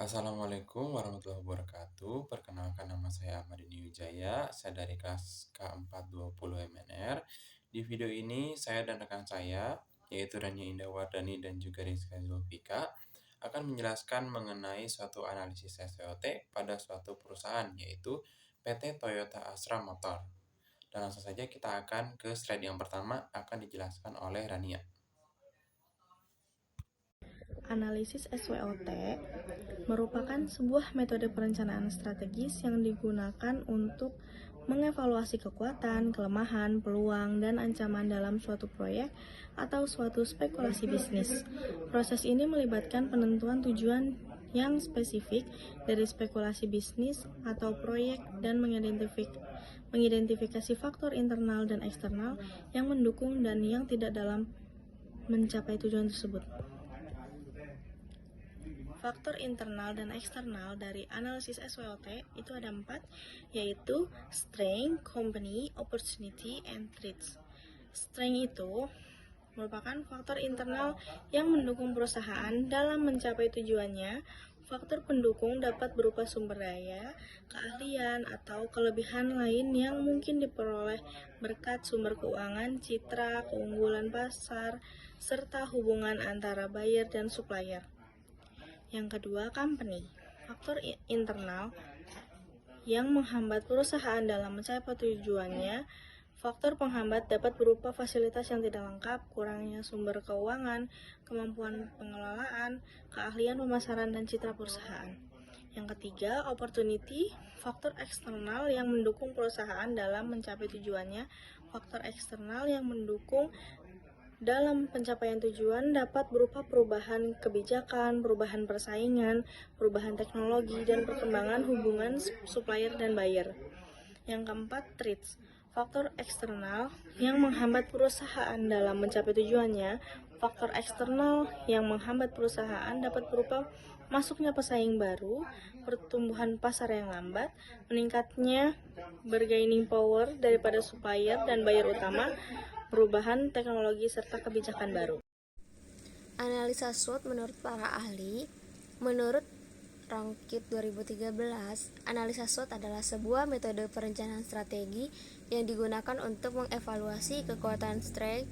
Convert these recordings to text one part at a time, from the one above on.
Assalamualaikum warahmatullahi wabarakatuh. Perkenalkan nama saya Ahmadini Wijaya, saya dari kelas K420 MNR. Di video ini saya dan rekan saya, yaitu Rania Indah Wardani dan juga Rizka Zulfika, akan menjelaskan mengenai suatu analisis SWOT pada suatu perusahaan, yaitu PT Toyota Astra Motor. Dan langsung saja kita akan ke slide yang pertama, akan dijelaskan oleh Rania. Analisis SWOT merupakan sebuah metode perencanaan strategis yang digunakan untuk mengevaluasi kekuatan, kelemahan, peluang, dan ancaman dalam suatu proyek atau suatu spekulasi bisnis. Proses ini melibatkan penentuan tujuan yang spesifik dari spekulasi bisnis atau proyek dan mengidentifikasi faktor internal dan eksternal yang mendukung dan yang tidak dalam mencapai tujuan tersebut. Faktor internal dan eksternal dari analisis SWOT itu ada 4, yaitu strength, company, opportunity, and threats. Strength itu merupakan faktor internal yang mendukung perusahaan dalam mencapai tujuannya. Faktor pendukung dapat berupa sumber daya, keahlian, atau kelebihan lain yang mungkin diperoleh berkat sumber keuangan, citra, keunggulan pasar, serta hubungan antara buyer dan supplier. Yang kedua, company. Faktor internal yang menghambat perusahaan dalam mencapai tujuannya. Faktor penghambat dapat berupa fasilitas yang tidak lengkap, kurangnya sumber keuangan, kemampuan pengelolaan, keahlian pemasaran, dan citra perusahaan. Yang ketiga, opportunity. Faktor eksternal yang mendukung perusahaan dalam mencapai tujuannya. Faktor eksternal yang mendukung dalam pencapaian tujuan dapat berupa perubahan kebijakan, perubahan persaingan, perubahan teknologi, dan perkembangan hubungan supplier dan buyer. Yang keempat, threats. Faktor eksternal yang menghambat perusahaan dalam mencapai tujuannya. Faktor eksternal yang menghambat perusahaan dapat berupa masuknya pesaing baru, pertumbuhan pasar yang lambat, meningkatnya bargaining power daripada supplier dan buyer utama, perubahan teknologi, serta kebijakan baru. Analisa SWOT menurut para ahli. Menurut Rankit 2013, analisa SWOT adalah sebuah metode perencanaan strategi yang digunakan untuk mengevaluasi kekuatan strength,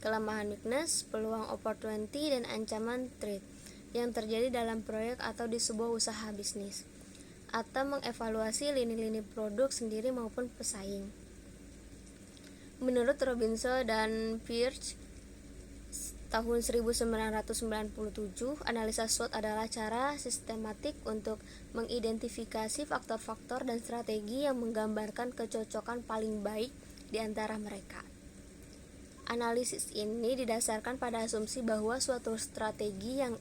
kelemahan weakness, peluang opportunity, dan ancaman threat yang terjadi dalam proyek atau di sebuah usaha bisnis, atau mengevaluasi lini-lini produk sendiri maupun pesaing. Menurut Robinson dan Pearce tahun 1997, analisa SWOT adalah cara sistematik untuk mengidentifikasi faktor-faktor dan strategi yang menggambarkan kecocokan paling baik di antara mereka. Analisis ini didasarkan pada asumsi bahwa suatu strategi yang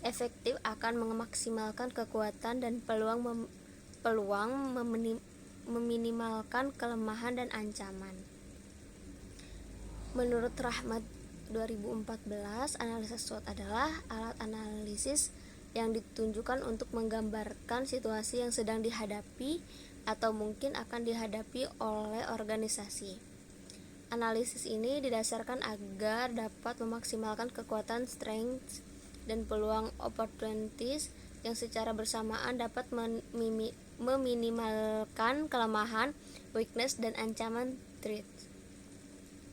efektif akan memaksimalkan kekuatan dan peluang meminimalkan kelemahan dan ancaman. Menurut Rahmat 2014, analisa SWOT adalah alat analisis yang ditunjukkan untuk menggambarkan situasi yang sedang dihadapi atau mungkin akan dihadapi oleh organisasi. Analisis ini didasarkan agar dapat memaksimalkan kekuatan strengths dan peluang opportunities yang secara bersamaan dapat meminimalkan kelemahan, weakness, dan ancaman threat.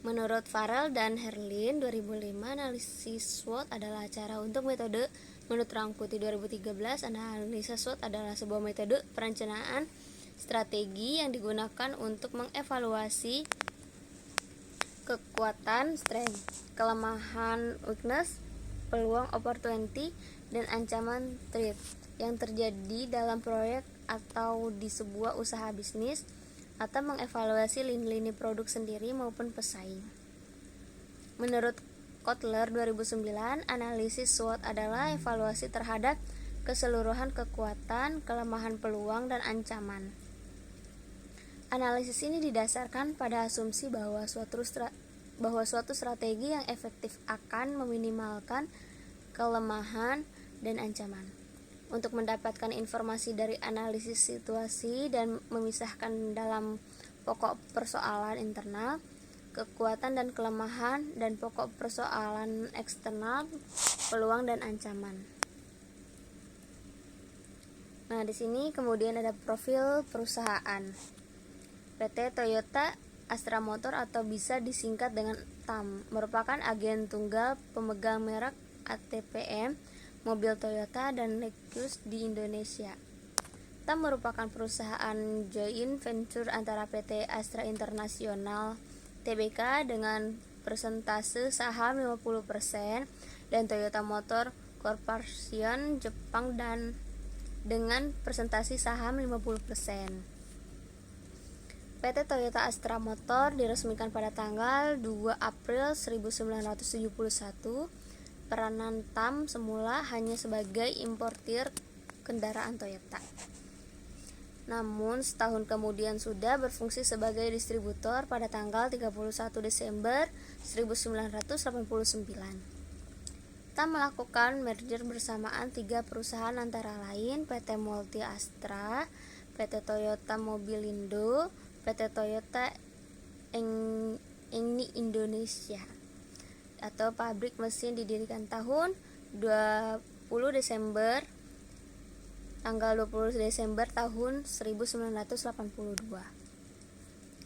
Menurut Farrell dan Herlin 2005, analisis SWOT adalah cara untuk metode. Menurut Rangkuti 2013, analisa SWOT adalah sebuah metode perencanaan strategi yang digunakan untuk mengevaluasi kekuatan strength, kelemahan weakness, peluang opportunity, dan ancaman threat yang terjadi dalam proyek atau di sebuah usaha bisnis, atau mengevaluasi lini-lini produk sendiri maupun pesaing. Menurut Kotler 2009, analisis SWOT adalah evaluasi terhadap keseluruhan kekuatan, kelemahan, peluang, dan ancaman. Analisis ini didasarkan pada asumsi bahwa suatu strategi yang efektif akan meminimalkan kelemahan dan ancaman. Untuk mendapatkan informasi dari analisis situasi dan memisahkan dalam pokok persoalan internal, kekuatan dan kelemahan, dan pokok persoalan eksternal, peluang dan ancaman. Nah, di sini kemudian ada profil perusahaan. PT Toyota Astra Motor atau bisa disingkat dengan TAM merupakan agen tunggal pemegang merek ATPM, mobil Toyota dan Lexus di Indonesia. TAM merupakan perusahaan joint venture antara PT Astra International Tbk dengan persentase saham 50% dan Toyota Motor Corporation Jepang dan dengan presentasi saham 50%. PT Toyota Astra Motor diresmikan pada tanggal 2 April 1971. Peranan TAM semula hanya sebagai importir kendaraan Toyota. Namun setahun kemudian sudah berfungsi sebagai distributor pada tanggal 31 Desember 1989. TAM melakukan merger bersamaan 3 perusahaan antara lain PT Multi Astra, PT Toyota Mobilindo, PT Toyota Eni Indonesia atau pabrik mesin didirikan tahun 20 Desember tanggal 20 Desember tahun 1982.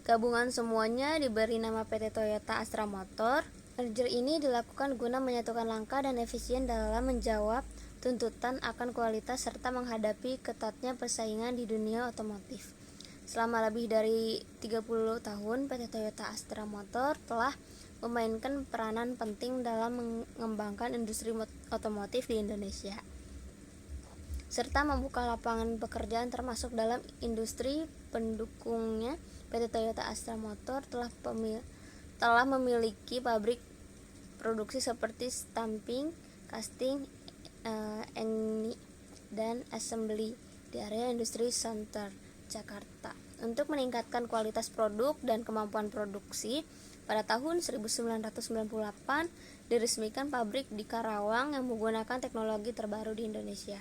Gabungan semuanya diberi nama PT Toyota Astra Motor. Merger ini dilakukan guna menyatukan langkah dan efisien dalam menjawab tuntutan akan kualitas serta menghadapi ketatnya persaingan di dunia otomotif. Selama lebih dari 30 tahun, PT Toyota Astra Motor telah memainkan peranan penting dalam mengembangkan industri otomotif di Indonesia, serta membuka lapangan pekerjaan termasuk dalam industri pendukungnya. PT Toyota Astra Motor telah memiliki pabrik produksi seperti stamping, casting, dan assembly di area Industri Center Jakarta. Untuk meningkatkan kualitas produk dan kemampuan produksi, pada tahun 1998 diresmikan pabrik di Karawang yang menggunakan teknologi terbaru di Indonesia.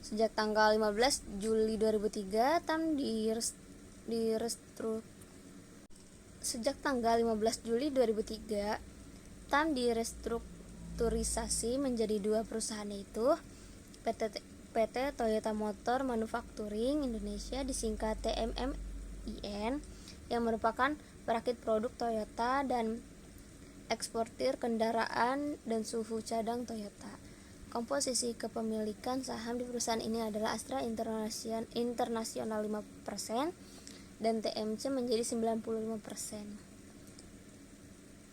Sejak tanggal 15 Juli 2003, TAM direstrukturisasi menjadi 2 perusahaan, yaitu PT Toyota Motor Manufacturing Indonesia disingkat TMMIN yang merupakan perakit produk Toyota dan eksportir kendaraan dan suhu cadang Toyota. Komposisi kepemilikan saham di perusahaan ini adalah Astra International 5% dan TMC menjadi 95%.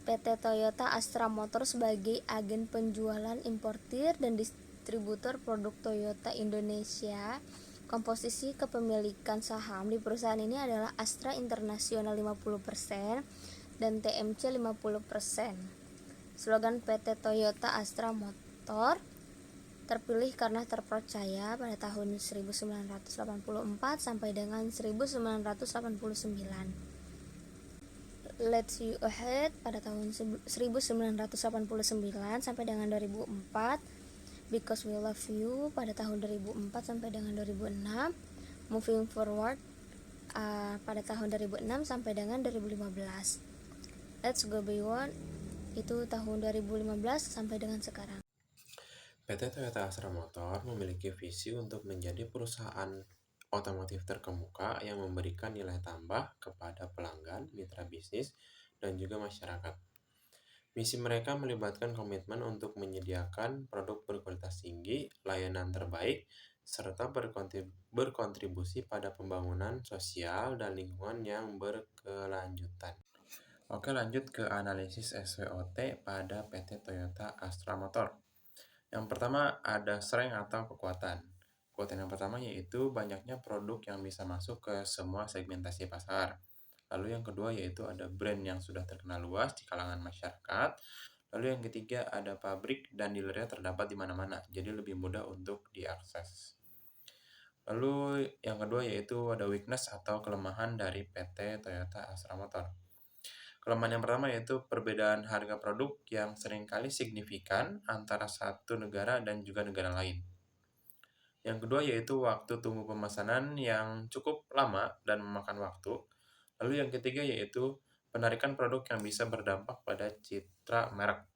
PT Toyota Astra Motor sebagai agen penjualan, importir, dan distributor produk Toyota Indonesia. Komposisi kepemilikan saham di perusahaan ini adalah Astra International 50% dan TMC 50%. Slogan PT Toyota Astra Motor terpilih karena terpercaya pada tahun 1984 sampai dengan 1989. Let's You Ahead pada tahun 1989 sampai dengan 2004. Because We Love You pada tahun 2004 sampai dengan 2006. Moving Forward pada tahun 2006 sampai dengan 2015. Let's Go Beyond itu tahun 2015 sampai dengan sekarang. PT Toyota Astra Motor memiliki visi untuk menjadi perusahaan otomotif terkemuka yang memberikan nilai tambah kepada pelanggan, mitra bisnis, dan juga masyarakat. Misi mereka melibatkan komitmen untuk menyediakan produk berkualitas tinggi, layanan terbaik, serta berkontribusi pada pembangunan sosial dan lingkungan yang berkelanjutan. Oke, lanjut ke analisis SWOT pada PT Toyota Astra Motor. Yang pertama ada strength atau kekuatan. Kekuatan yang pertama yaitu banyaknya produk yang bisa masuk ke semua segmentasi pasar. Lalu yang kedua yaitu ada brand yang sudah terkenal luas di kalangan masyarakat. Lalu yang ketiga ada pabrik dan dealernya terdapat di mana-mana, jadi lebih mudah untuk diakses. Lalu yang kedua yaitu ada weakness atau kelemahan dari PT Toyota Astra Motor. Kelemahan yang pertama yaitu perbedaan harga produk yang seringkali signifikan antara satu negara dan juga negara lain. Yang kedua yaitu waktu tunggu pemesanan yang cukup lama dan memakan waktu. Lalu yang ketiga yaitu penarikan produk yang bisa berdampak pada citra merek.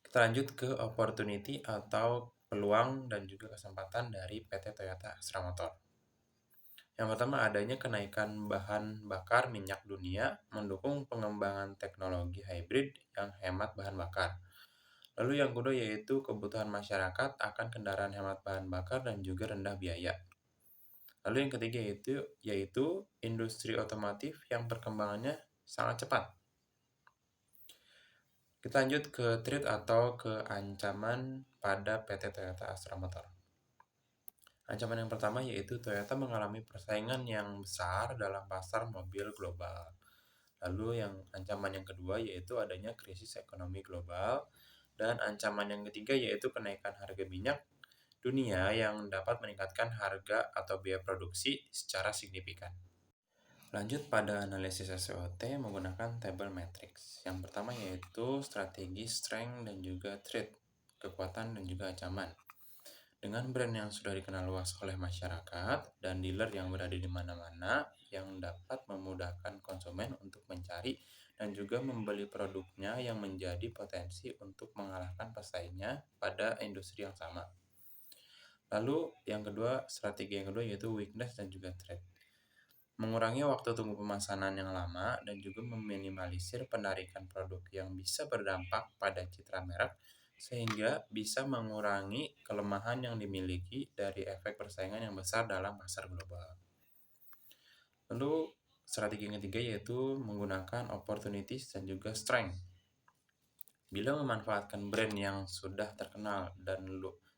Kita lanjut ke opportunity atau peluang dan juga kesempatan dari PT Toyota Astra Motor. Yang pertama, adanya kenaikan bahan bakar minyak dunia mendukung pengembangan teknologi hybrid yang hemat bahan bakar. Lalu yang kedua yaitu kebutuhan masyarakat akan kendaraan hemat bahan bakar dan juga rendah biaya. Lalu yang ketiga yaitu industri otomotif yang perkembangannya sangat cepat. Kita lanjut ke threat atau ke ancaman pada PT Toyota Astra Motor. Ancaman yang pertama yaitu Toyota mengalami persaingan yang besar dalam pasar mobil global. Lalu ancaman yang kedua yaitu adanya krisis ekonomi global. Dan ancaman yang ketiga yaitu kenaikan harga minyak dunia yang dapat meningkatkan harga atau biaya produksi secara signifikan. Lanjut pada analisis SWOT menggunakan table matrix. Yang pertama yaitu strategi, strength, dan juga threat, kekuatan dan juga ancaman. Dengan brand yang sudah dikenal luas oleh masyarakat dan dealer yang berada di mana-mana yang dapat memudahkan konsumen untuk mencari dan juga membeli produknya yang menjadi potensi untuk mengalahkan pesaingnya pada industri yang sama. Lalu strategi yang kedua yaitu weakness dan juga threat. Mengurangi waktu tunggu pemesanan yang lama dan juga meminimalisir penarikan produk yang bisa berdampak pada citra merek sehingga bisa mengurangi kelemahan yang dimiliki dari efek persaingan yang besar dalam pasar global. Lalu strategi yang ketiga yaitu menggunakan opportunities dan juga strength. Bila memanfaatkan brand yang sudah terkenal dan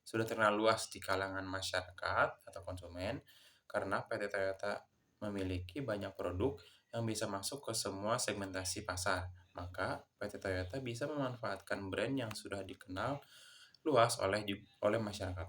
sudah terkenal luas di kalangan masyarakat atau konsumen, karena PT Toyota memiliki banyak produk yang bisa masuk ke semua segmentasi pasar, maka PT Toyota bisa memanfaatkan brand yang sudah dikenal luas oleh masyarakat.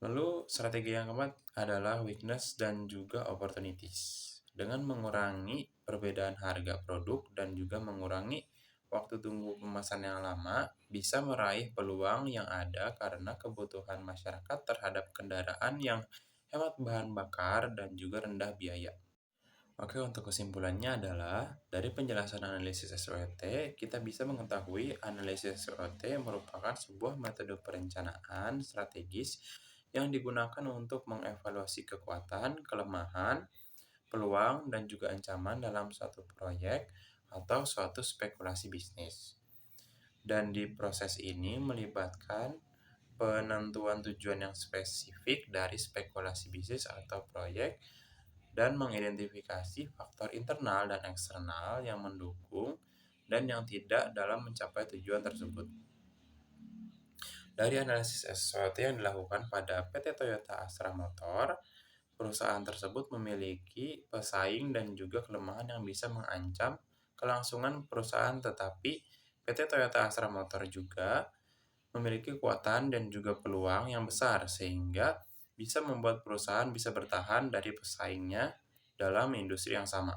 Lalu strategi yang keempat adalah weakness dan juga opportunities. Dengan mengurangi perbedaan harga produk dan juga mengurangi waktu tunggu pemesan yang lama, bisa meraih peluang yang ada karena kebutuhan masyarakat terhadap kendaraan yang hemat bahan bakar dan juga rendah biaya. Oke, untuk kesimpulannya adalah dari penjelasan analisis SWOT, kita bisa mengetahui analisis SWOT merupakan sebuah metode perencanaan strategis yang digunakan untuk mengevaluasi kekuatan, kelemahan, peluang, dan juga ancaman dalam suatu proyek atau suatu spekulasi bisnis. Dan di proses ini melibatkan penentuan tujuan yang spesifik dari spekulasi bisnis atau proyek dan mengidentifikasi faktor internal dan eksternal yang mendukung dan yang tidak dalam mencapai tujuan tersebut. Dari analisis SWOT yang dilakukan pada PT Toyota Astra Motor, perusahaan tersebut memiliki pesaing dan juga kelemahan yang bisa mengancam kelangsungan perusahaan, tetapi PT Toyota Astra Motor juga memiliki kekuatan dan juga peluang yang besar sehingga bisa membuat perusahaan bisa bertahan dari pesaingnya dalam industri yang sama.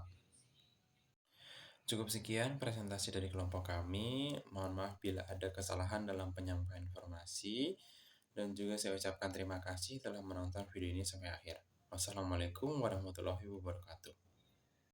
Cukup sekian presentasi dari kelompok kami. Mohon maaf bila ada kesalahan dalam penyampaian informasi. Dan juga saya ucapkan terima kasih telah menonton video ini sampai akhir. Wassalamualaikum warahmatullahi wabarakatuh.